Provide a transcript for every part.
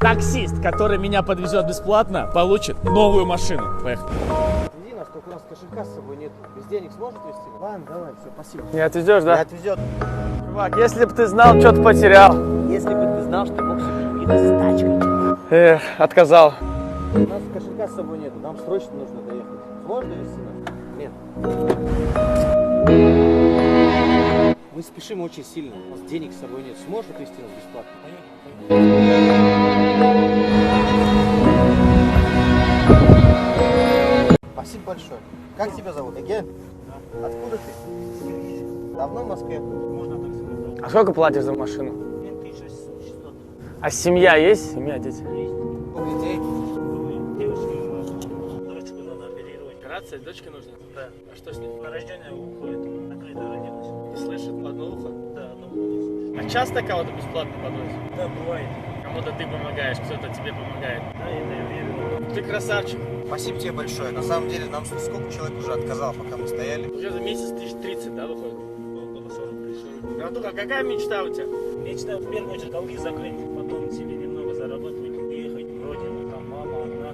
Таксист, который меня подвезет бесплатно, получит новую машину. Поехали. Отвези нас, только у нас кошелька с собой нет. Без денег сможет везти? Ладно, давай, все, спасибо. Не отвезешь, да? Не отвезет. Чувак, если бы ты знал, что ты потерял. Если бы ты знал, что мог себе купить с тачкой. Эх, отказал. У нас кошелька с собой нету, нам срочно нужно доехать. Сможешь довезти нас? Нет. Мы спешим очень сильно, у нас денег с собой нет. Сможешь отвезти нас бесплатно? Спасибо большое. Как тебя зовут? Эген? Да. Откуда ты? Давно в Москве? Можно так сказать. А сколько платишь за машину? 1600. А семья есть? Семья, дети? Сколько детей? Девушке, дочку надо оперировать. Операция, дочке нужна? Да. А что с ней? На рождение уходит. Накрыто родилась. Не слышит в одно ухо? Да, одно ухо. А часто кого-то бесплатно подвозят? Да, бывает. Кому-то ты помогаешь, кто-то тебе помогает. Да, это я верю. Ты красавчик. Спасибо тебе большое. На самом деле нам сколько человек уже отказало, пока мы стояли. Уже за месяц 1030, да, выходит? Около 40. Братуха, какая мечта у тебя? Мечта в первую очередь долги закрыть, потом себе немного заработать, ехать в родину, там мама одна.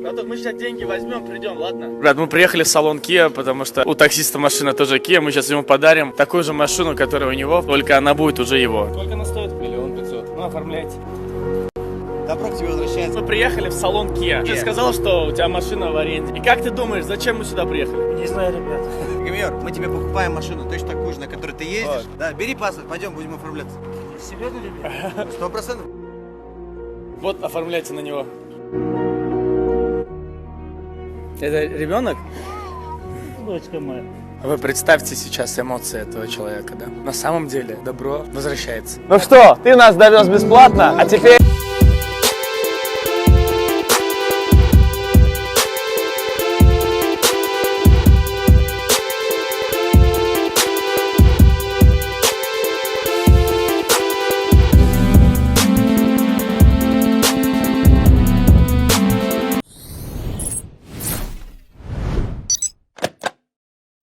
Братух, мы сейчас деньги возьмем, придем, ладно? Брат, мы приехали в салон Kia, потому что у таксиста машина тоже Kia. Мы сейчас ему подарим такую же машину, которая у него, только она будет уже его. Сколько она стоит? 1 500 000. Ну, оформляйте. Добро к тебе возвращается. Мы приехали в салон Kia. Ты сказал, что у тебя машина в аренде. И как ты думаешь, зачем мы сюда приехали? Не знаю, ребят. Гамиер, мы тебе покупаем машину, точно такую же, на которой ты ездишь. Да, бери паспорт, пойдем, будем оформляться. Серьезно, ребят? 100%. Вот, оформляйте на него. Это ребенок? Дочка моя. Вы представьте сейчас эмоции этого человека, да? На самом деле добро возвращается. Ну что, ты нас довез бесплатно, а теперь...